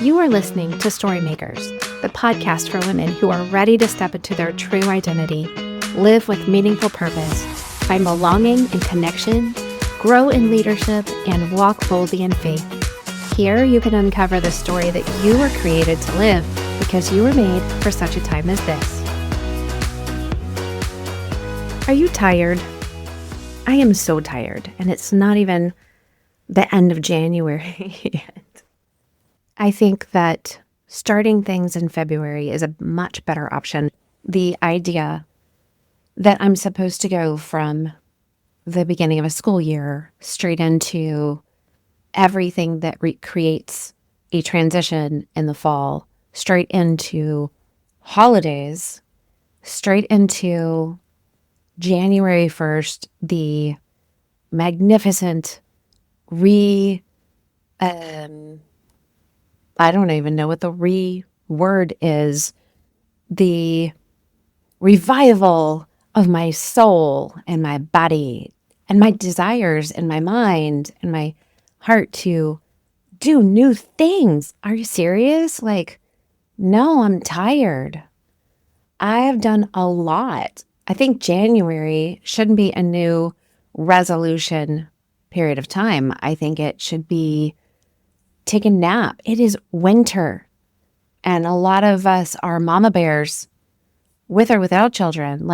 You are listening to Storymakers, the podcast for women who are ready to step into their true identity, live with meaningful purpose, find belonging and connection, grow in leadership, and walk boldly in faith. Here you can uncover the story that you were created to live because you were made for such a time as this. Are you tired? I am so tired, and it's not even the end of January yet. I think that starting things in February is a much better option. The idea that I'm supposed to go from the beginning of a school year straight into everything that creates a transition in the fall, straight into holidays, straight into January 1st, the magnificent I don't even know what the word is, the revival of my soul and my body and my desires and my mind and my heart to do new things. Are you serious? No, I'm tired. I have done a lot. I think January shouldn't be a new resolution period of time. I think it should be take a nap. It is winter. And a lot of us are mama bears with or without children.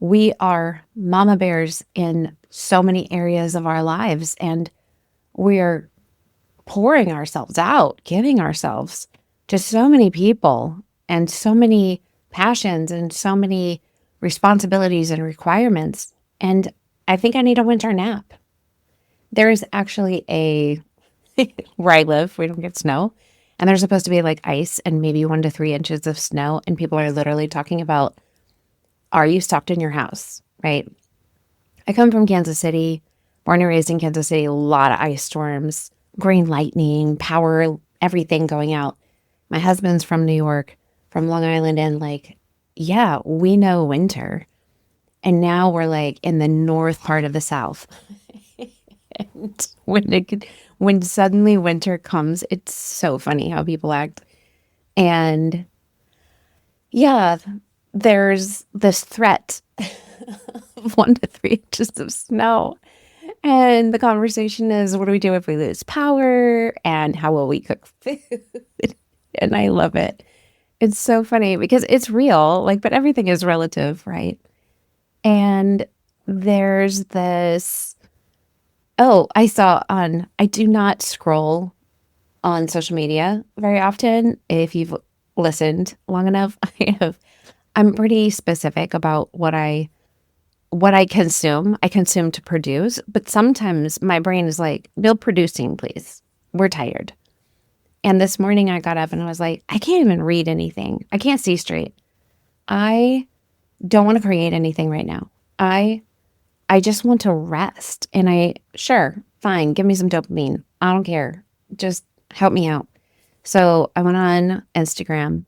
We are mama bears in so many areas of our lives, and we're pouring ourselves out, giving ourselves to so many people and so many passions and so many responsibilities and requirements. And I think I need a winter nap. There is actually where I live, we don't get snow. And there's supposed to be ice and maybe 1 to 3 inches of snow. And people are literally talking about, are you stocked in your house? Right? I come from Kansas City, born and raised in Kansas City, a lot of ice storms, green lightning, power, everything going out. My husband's from New York, from Long Island. And we know winter. And now we're in the north part of the South. And when suddenly winter comes, it's so funny how people act. And there's this threat of 1 to 3 inches of snow. And the conversation is, what do we do if we lose power? And how will we cook food? And I love it. It's so funny because it's real, but everything is relative, right? And there's this... I do not scroll on social media very often. If you've listened long enough, I'm pretty specific about what I consume. I consume to produce, but sometimes my brain is no producing, please. We're tired. And this morning I got up and I was I can't even read anything. I can't see straight. I don't want to create anything right now. I just want to rest. And fine, give me some dopamine. I don't care. Just help me out. So I went on Instagram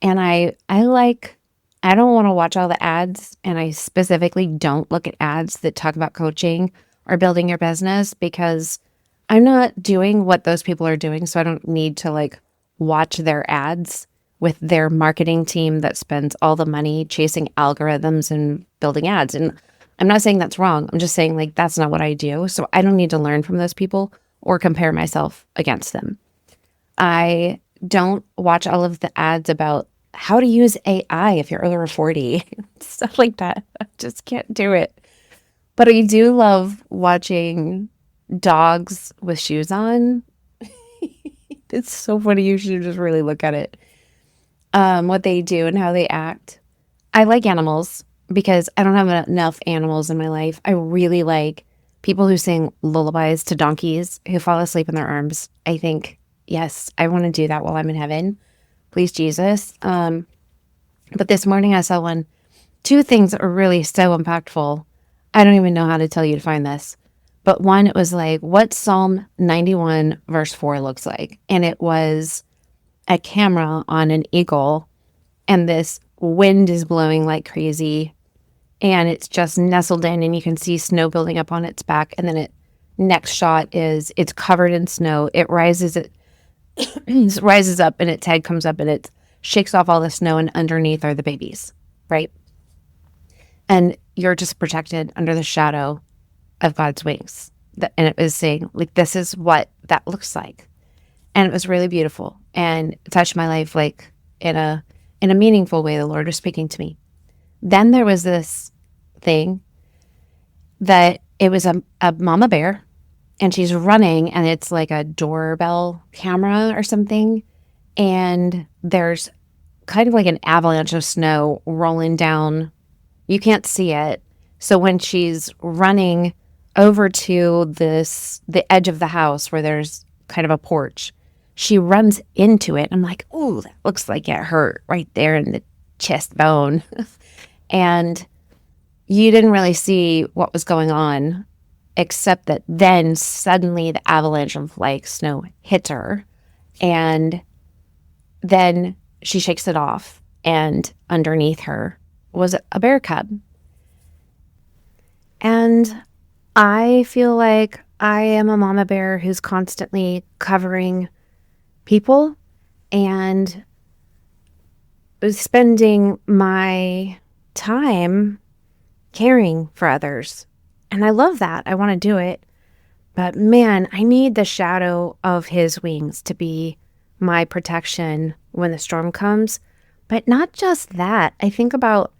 and I don't want to watch all the ads. And I specifically don't look at ads that talk about coaching or building your business because I'm not doing what those people are doing. So I don't need to watch their ads with their marketing team that spends all the money chasing algorithms and building ads. And I'm not saying that's wrong. I'm just saying that's not what I do. So I don't need to learn from those people or compare myself against them. I don't watch all of the ads about how to use AI if you're over 40, stuff like that. I just can't do it. But I do love watching dogs with shoes on. It's so funny. You should just really look at it. What they do and how they act. I like animals because I don't have enough animals in my life. I really like people who sing lullabies to donkeys who fall asleep in their arms. I think, yes, I want to do that while I'm in heaven. Please, Jesus. But this morning I saw 2 things that were really so impactful. I don't even know how to tell you to find this. But one, it was what Psalm 91 verse 4 looks like. And it was a camera on an eagle, and this wind is blowing like crazy. And it's just nestled in, and you can see snow building up on its back. And then next shot is it's covered in snow. It rises at It rises up and its head comes up and it shakes off all the snow, and underneath are the babies, right? And you're just protected under the shadow of God's wings. And it was saying, like, this is what that looks like. And it was really beautiful and it touched my life, like in a meaningful way. The Lord was speaking to me. Then there was this thing that it was a mama bear, and she's running, and it's like a doorbell camera or something. And there's kind of like an avalanche of snow rolling down. You can't see it. So when she's running over to the edge of the house where there's kind of a porch, she runs into it. I'm like, oh, that looks like it hurt right there in the chest bone. And you didn't really see what was going on, except that then suddenly the avalanche of like snow hits her, and then she shakes it off, and underneath her was a bear cub. And I feel like I am a mama bear who's constantly covering people and spending my time caring for others. And I love that. I want to do it. But man, I need the shadow of his wings to be my protection when the storm comes. But not just that. I think about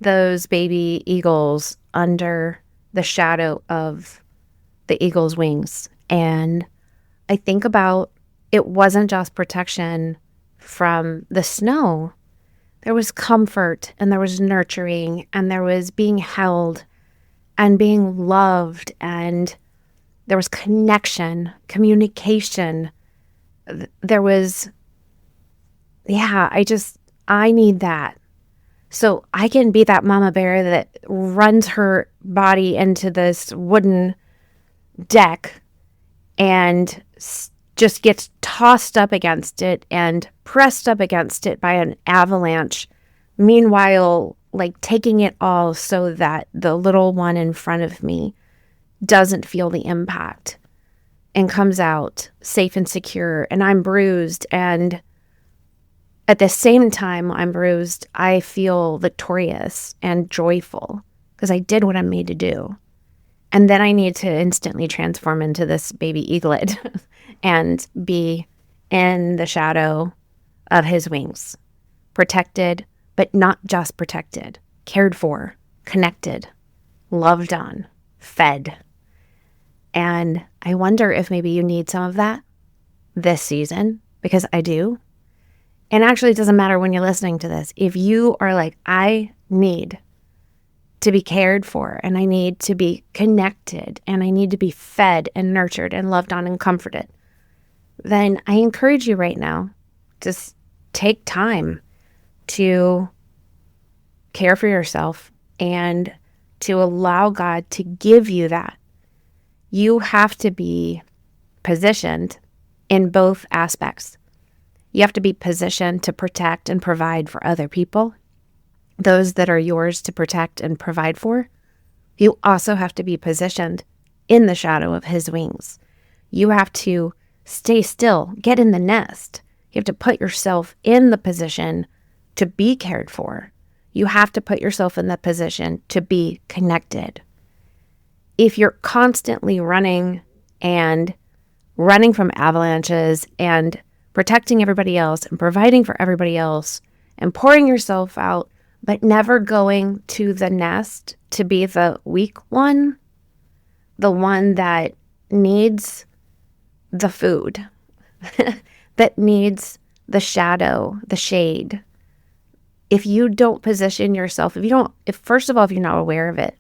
those baby eagles under the shadow of the eagle's wings. And I think about it wasn't just protection from the snow. There was comfort, and there was nurturing, and there was being held and being loved, and there was connection, communication. There was, I need that. So I can be that mama bear that runs her body into this wooden deck and just gets tossed up against it and pressed up against it by an avalanche. Meanwhile, like taking it all so that the little one in front of me doesn't feel the impact and comes out safe and secure. And I'm bruised. And at the same time I'm bruised, I feel victorious and joyful because I did what I'm made to do. And then I need to instantly transform into this baby eaglet and be in the shadow of his wings, protected, but not just protected, cared for, connected, loved on, fed. And I wonder if maybe you need some of that this season, because I do. And actually, it doesn't matter when you're listening to this. If you are like, I need to be cared for, and I need to be connected, and I need to be fed and nurtured and loved on and comforted, then I encourage you right now to take time to care for yourself and to allow God to give you that. You have to be positioned in both aspects. You have to be positioned to protect and provide for other people, those that are yours to protect and provide for. You also have to be positioned in the shadow of his wings. You have to stay still, get in the nest. You have to put yourself in the position to be cared for. You have to put yourself in the position to be connected. If you're constantly running from avalanches and protecting everybody else and providing for everybody else and pouring yourself out, but never going to the nest to be the weak one, the one that needs the food, that needs the shadow, the shade. If you don't position yourself, if first of all, if you're not aware of it,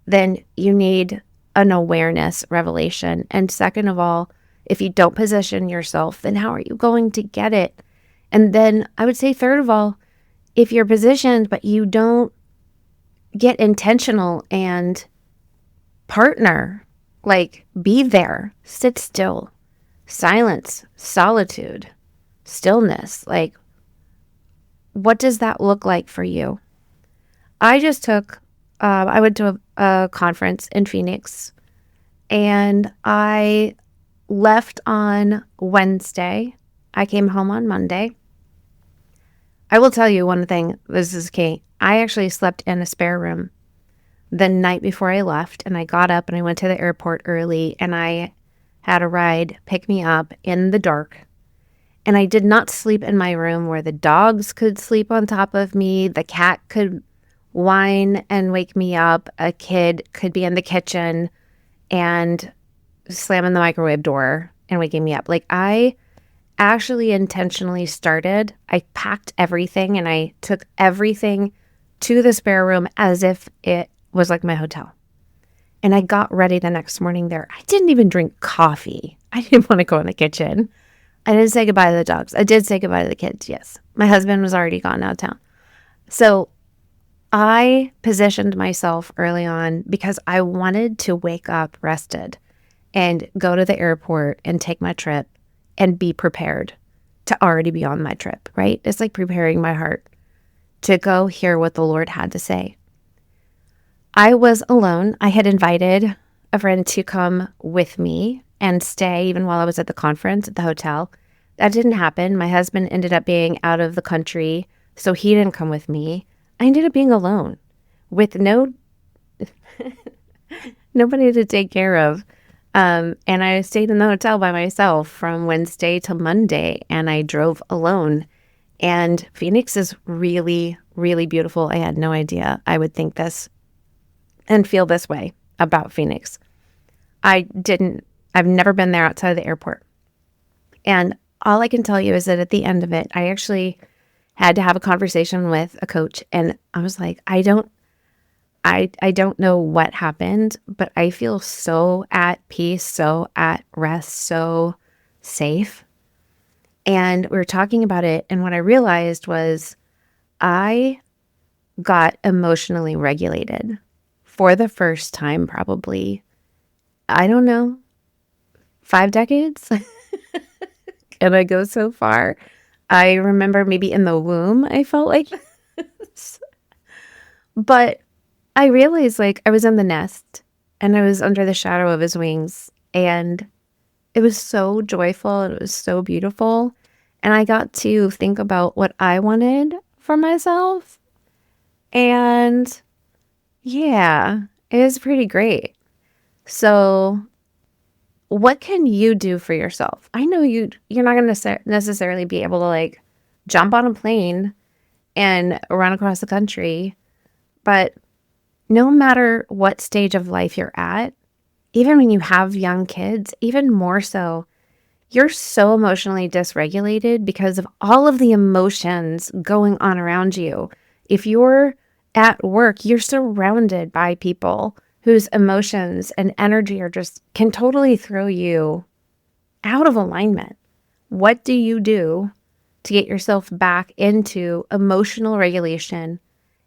then you need an awareness revelation. And second of all, if you don't position yourself, then how are you going to get it? And then I would say third of all, if you're positioned, but you don't get intentional and partner, like be there, sit still, silence, solitude, stillness, like what does that look like for you? I went to a conference in Phoenix, and I left on Wednesday I came home on Monday. I will tell you one thing. This is key. I actually slept in a spare room the night before I left, and I got up and I went to the airport early, and I had a ride pick me up in the dark. And I did not sleep in my room where the dogs could sleep on top of me, the cat could whine and wake me up, a kid could be in the kitchen and slamming the microwave door and waking me up. Like, I actually intentionally I packed everything and I took everything to the spare room as if it was like my hotel. And I got ready the next morning there. I didn't even drink coffee. I didn't want to go in the kitchen. I didn't say goodbye to the dogs. I did say goodbye to the kids, yes. My husband was already gone out of town. So I positioned myself early on because I wanted to wake up rested and go to the airport and take my trip and be prepared to already be on my trip, right? It's like preparing my heart to go hear what the Lord had to say. I was alone. I had invited a friend to come with me and stay even while I was at the conference at the hotel. That didn't happen. My husband ended up being out of the country, so he didn't come with me. I ended up being alone with nobody to take care of. And I stayed in the hotel by myself from Wednesday to Monday, and I drove alone. And Phoenix is really, really beautiful. I had no idea I would think this and feel this way about Phoenix. I've never been there outside of the airport. And all I can tell you is that at the end of it, I actually had to have a conversation with a coach. And I was like, I don't know what happened, but I feel so at peace, so at rest, so safe. And we were talking about it. And what I realized was I got emotionally regulated for the first time, probably, I don't know, 5 decades. Can I go so far? I remember maybe in the womb, I felt like this. But I realized like I was in the nest and I was under the shadow of his wings, and it was so joyful and it was so beautiful. And I got to think about what I wanted for myself. And yeah, it was pretty great. So what can you do for yourself? I know you're not going to necessarily be able to like jump on a plane and run across the country, but no matter what stage of life you're at, even when you have young kids, even more so, you're so emotionally dysregulated because of all of the emotions going on around you. If you're at work, you're surrounded by people whose emotions and energy are can totally throw you out of alignment. What do you do to get yourself back into emotional regulation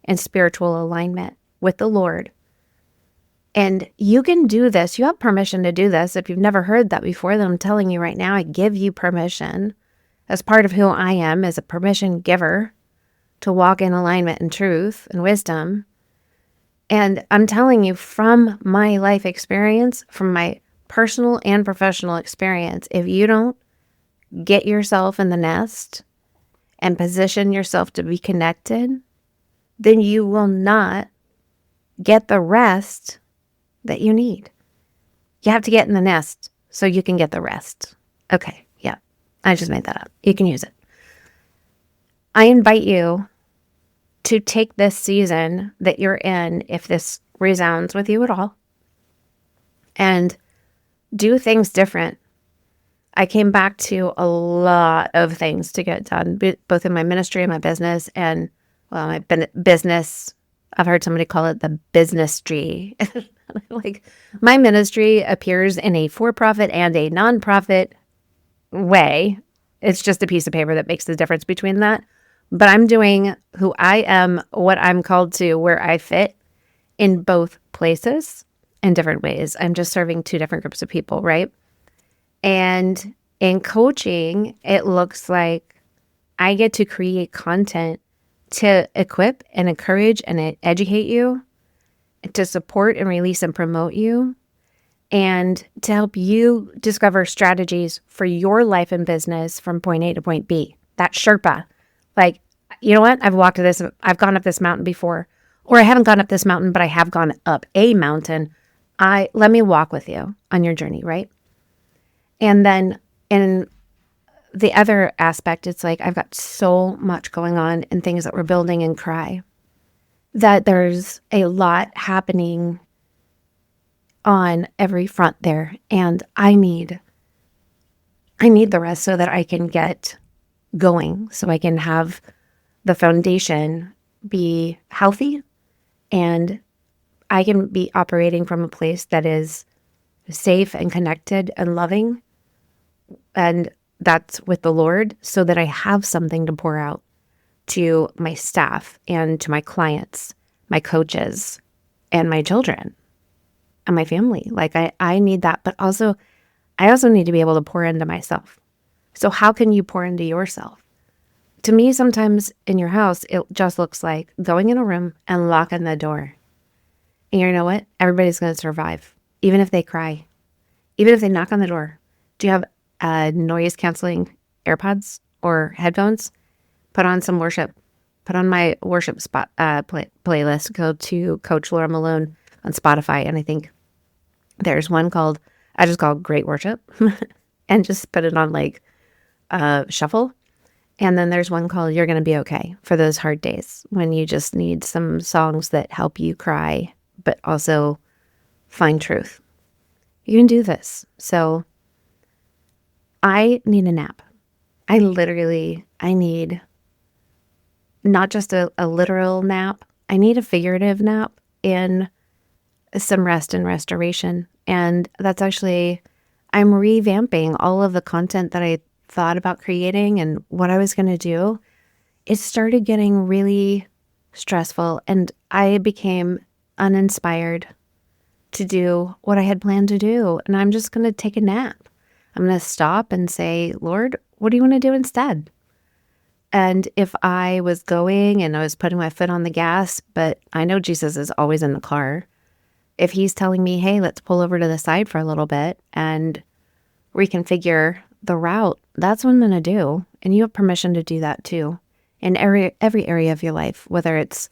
and spiritual alignment with the Lord? And you can do this. You have permission to do this. If you've never heard that before, then I'm telling you right now, I give you permission as part of who I am as a permission giver to walk in alignment and truth and wisdom. And I'm telling you from my life experience, from my personal and professional experience, if you don't get yourself in the nest and position yourself to be connected, then you will not get the rest that you need. You have to get in the nest so you can get the rest. Okay, yeah, I just made that up. You can use it. I invite you to take this season that you're in, if this resounds with you at all, and do things different. I came back to a lot of things to get done, both in my ministry and my business. And, well, my business, I've heard somebody call it the business-tree. Like, my ministry appears in a for-profit and a non-profit way. It's just a piece of paper that makes the difference between that. But I'm doing who I am, what I'm called to, where I fit in both places in different ways. I'm just serving 2 different groups of people, right? And in coaching, it looks like I get to create content to equip and encourage and educate you, to support and release and promote you. and to help you discover strategies for your life and business from point A to point B. That Sherpa, like, you know what? I've gone up this mountain before, or I haven't gone up this mountain, but I have gone up a mountain. Let me walk with you on your journey, right? And then in the other aspect, it's like I've got so much going on and things that we're building in Cry that there's a lot happening on every front there. And I need the rest so that I can get going, so I can have the foundation be healthy and I can be operating from a place that is safe and connected and loving. And that's with the Lord, so that I have something to pour out to my staff and to my clients, my coaches, and my children and my family. Like I need that, but also I also need to be able to pour into myself. So how can you pour into yourself? To me, sometimes in your house, it just looks like going in a room and locking the door. And you know what? Everybody's going to survive, even if they cry, even if they knock on the door. Do you have noise canceling AirPods or headphones? Put on some worship. Put on my worship playlist. Go to Coach Laura Malone on Spotify. And I think there's one I just call Great Worship and just put it on like shuffle. And then there's one called You're Gonna Be Okay for those hard days when you just need some songs that help you cry, but also find truth. You can do this. So I need a nap. I need not just a literal nap. I need a figurative nap and some rest and restoration. And that's actually, I'm revamping all of the content that I thought about creating and what I was going to do. It started getting really stressful and I became uninspired to do what I had planned to do. And I'm just going to take a nap. I'm going to stop and say, Lord, what do you want to do instead? And if I was going and I was putting my foot on the gas, but I know Jesus is always in the car. If he's telling me, hey, let's pull over to the side for a little bit and reconfigure the route, that's what I'm going to do. And you have permission to do that too in every area of your life, whether it's,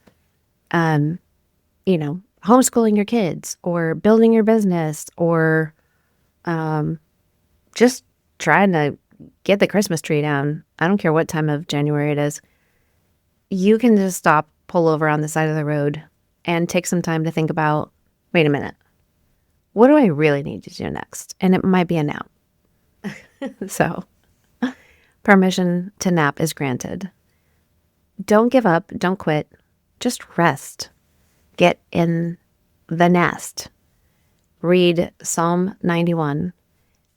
homeschooling your kids or building your business or just trying to get the Christmas tree down. I don't care what time of January it is. You can just stop, pull over on the side of the road and take some time to think about, wait a minute, what do I really need to do next? And it might be a nap. So permission to nap is granted. Don't give up. Don't quit. Just rest. Get in the nest. Read Psalm 91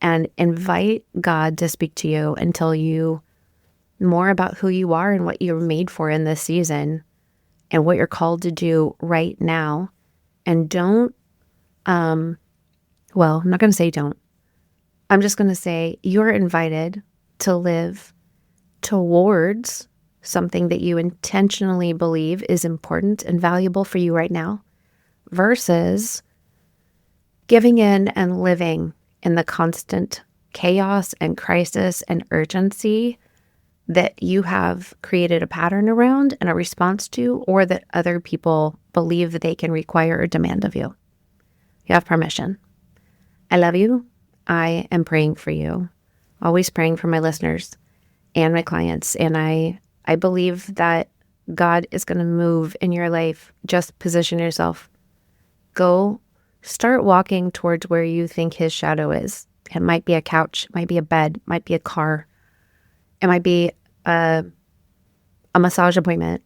and invite God to speak to you and tell you more about who you are and what you're made for in this season and what you're called to do right now. And don't, I'm not going to say don't. I'm just going to say you're invited to live towards something that you intentionally believe is important and valuable for you right now versus giving in and living in the constant chaos and crisis and urgency that you have created a pattern around and a response to, or that other people believe that they can require or demand of you. You have permission. I love you. I am praying for you, always praying for my listeners and my clients. And I believe that God is going to move in your life. Just position yourself. Go start walking towards where you think his shadow is. It might be a couch, might be a bed, might be a car. It might be a massage appointment.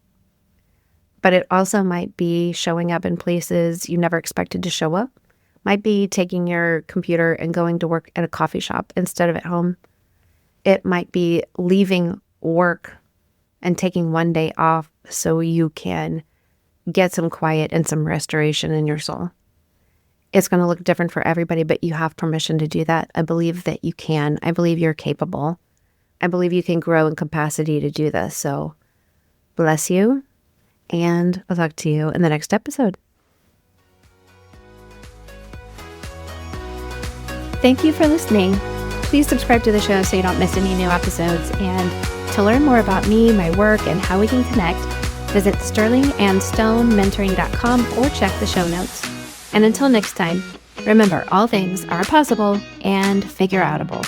But it also might be showing up in places you never expected to show up. Might be taking your computer and going to work at a coffee shop instead of at home. It might be leaving work and taking one day off so you can get some quiet and some restoration in your soul. It's going to look different for everybody, but you have permission to do that. I believe that you can. I believe you're capable. I believe you can grow in capacity to do this. So bless you, and I'll talk to you in the next episode. Thank you for listening. Please subscribe to the show so you don't miss any new episodes. And to learn more about me, my work, and how we can connect, visit sterlingandstonementoring.com or check the show notes. And until next time, remember, all things are possible and figure outable.